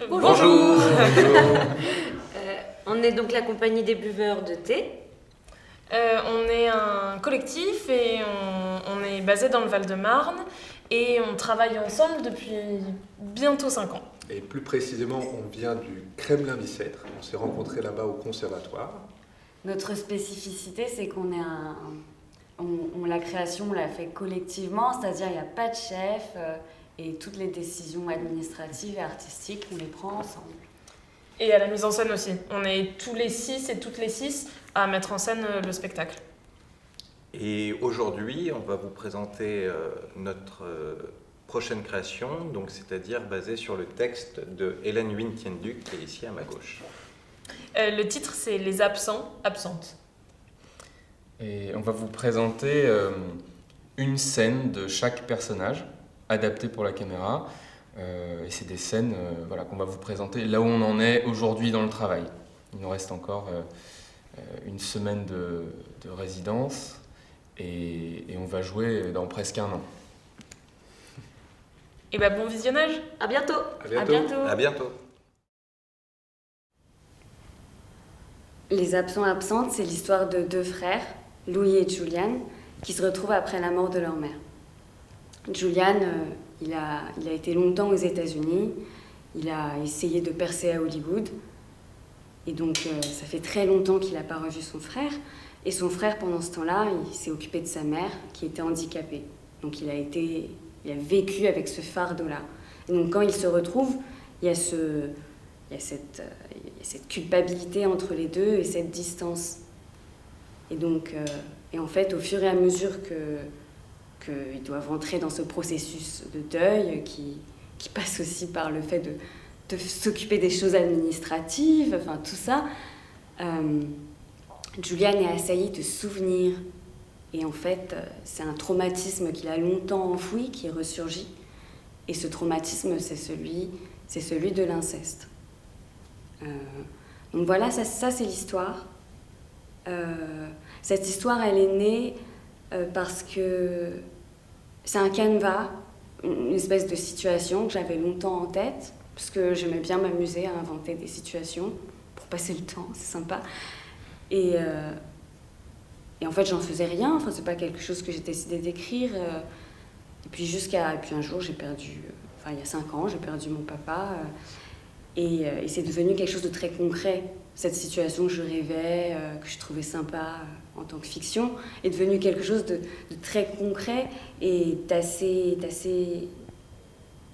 Bonjour. On est donc la compagnie des buveurs de thé. On est un collectif et on est basé dans le Val-de-Marne et on travaille ensemble depuis bientôt 5 ans. Et plus précisément, on vient du Kremlin-Bicêtre. On s'est rencontrés là-bas au conservatoire. Notre spécificité, c'est qu'on est la création, on l'a fait collectivement, c'est-à-dire il n'y a pas de chef et toutes les décisions administratives et artistiques, on les prend ensemble. Et à la mise en scène aussi. On est tous les 6 et toutes les 6 à mettre en scène le spectacle. Et aujourd'hui, on va vous présenter notre prochaine création, donc c'est-à-dire basée sur le texte de Hélène Huynh-Tienduc, qui est ici à ma gauche. Le titre, c'est Les absents, absentes. Et on va vous présenter une scène de chaque personnage, adaptée pour la caméra. Et c'est des scènes qu'on va vous présenter là où on en est aujourd'hui dans le travail. Il nous reste encore une semaine de résidence et on va jouer dans presque un an. Et bon visionnage. À bientôt. À bientôt. À bientôt. Les absents-absentes, c'est l'histoire de deux frères, Louis et Julian, qui se retrouvent après la mort de leur mère. Julian, il a été longtemps aux États-Unis, il a essayé de percer à Hollywood, et donc ça fait très longtemps qu'il n'a pas revu son frère, et son frère, pendant ce temps-là, il s'est occupé de sa mère, qui était handicapée. Donc il a vécu avec ce fardeau-là. Et donc quand ils se retrouvent, il y a cette culpabilité entre les deux et cette distance. Et donc, et en fait, au fur et à mesure qu'ils doivent rentrer dans ce processus de deuil qui passe aussi par le fait de s'occuper des choses administratives, enfin tout ça, Julian est assailli de souvenirs. Et en fait, c'est un traumatisme qu'il a longtemps enfoui qui ressurgit. Et ce traumatisme, c'est celui de l'inceste. Donc voilà, ça c'est l'histoire. Cette histoire, elle est née parce que c'est un canevas, une espèce de situation que j'avais longtemps en tête, parce que j'aimais bien m'amuser à inventer des situations pour passer le temps, c'est sympa. Et en fait, j'en faisais rien, enfin, c'est pas quelque chose que j'ai décidé d'écrire. Et puis un jour, j'ai perdu, il y a 5 ans, j'ai perdu mon papa. Et c'est devenu quelque chose de très concret. Cette situation que je rêvais, que je trouvais sympa en tant que fiction, est devenue quelque chose de très concret et d'assez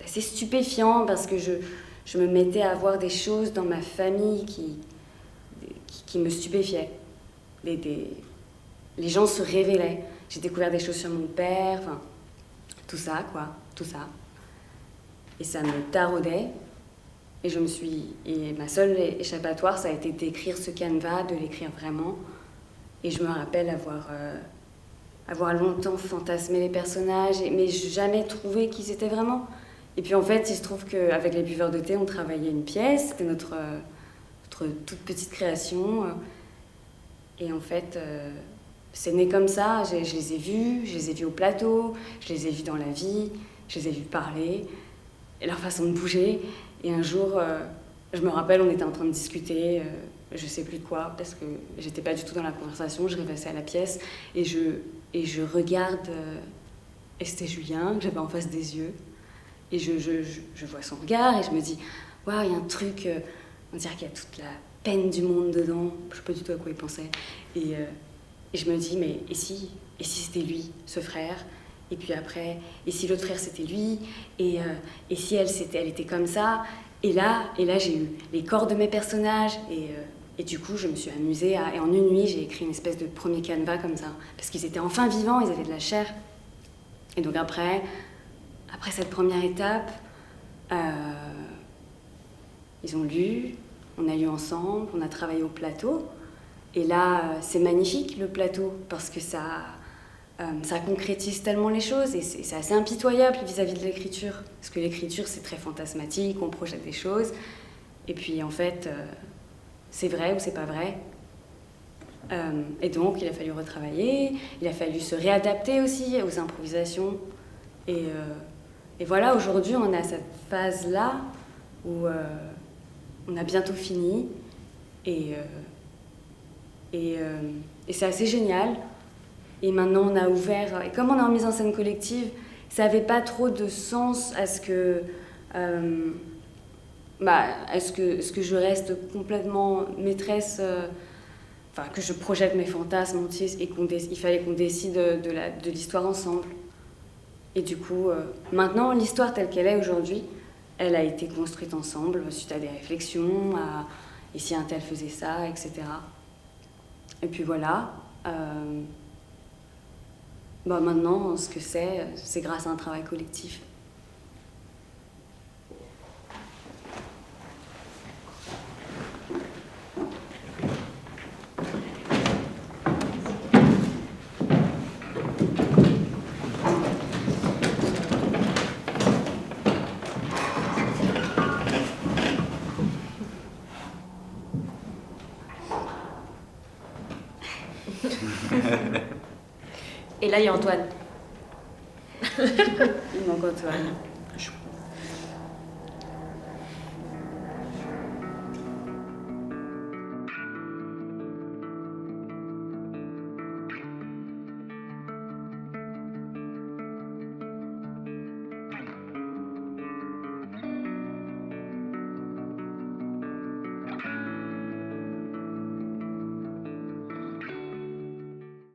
stupéfiant, parce que je me mettais à voir des choses dans ma famille qui me stupéfiaient. Les gens se révélaient. J'ai découvert des choses sur mon père, enfin, tout ça. Et ça me taraudait. Et ma seule échappatoire, ça a été d'écrire ce canevas, de l'écrire vraiment. Et je me rappelle avoir longtemps fantasmé les personnages, mais jamais trouvé qui c'était vraiment. Et puis en fait, il se trouve qu'avec les buveurs de thé, on travaillait une pièce, c'était notre toute petite création. Et en fait, c'est né comme ça, je les ai vus au plateau, je les ai vus dans la vie, je les ai vus parler, et leur façon de bouger. Et un jour, je me rappelle, on était en train de discuter, je sais plus de quoi, parce que j'étais pas du tout dans la conversation, je rêvassais à la pièce, et je regarde, et c'était Julien, que j'avais en face des yeux, et je vois son regard, et je me dis, waouh, il y a un truc, on dirait qu'il y a toute la peine du monde dedans, je sais pas du tout à quoi il pensait, et je me dis, mais et si c'était lui, ce frère? Et puis après, et si l'autre frère c'était lui, et si elle était comme ça, et là j'ai eu les corps de mes personnages, et du coup je me suis amusée et en une nuit j'ai écrit une espèce de premier canevas comme ça, parce qu'ils étaient enfin vivants, ils avaient de la chair. Et donc après cette première étape, ils ont lu, on a lu ensemble, on a travaillé au plateau, et là c'est magnifique le plateau, parce que ça concrétise tellement les choses, et c'est assez impitoyable vis-à-vis de l'écriture, parce que l'écriture c'est très fantasmatique, on projette des choses, et puis en fait c'est vrai ou c'est pas vrai. Et donc il a fallu retravailler, il a fallu se réadapter aussi aux improvisations, et voilà, aujourd'hui on a cette phase là où on a bientôt fini. Et c'est assez génial. Et maintenant, on a ouvert... Et comme on est en mise en scène collective, ça n'avait pas trop de sens à ce que je reste complètement maîtresse... Enfin, que je projette mes fantasmes entiers et il fallait qu'on décide de l'histoire ensemble. Et du coup, maintenant, l'histoire telle qu'elle est aujourd'hui, elle a été construite ensemble suite à des réflexions, et si un tel faisait ça, etc. Et puis voilà. Maintenant, ce que c'est grâce à un travail collectif. Et là, il y a Antoine. Il manque Antoine.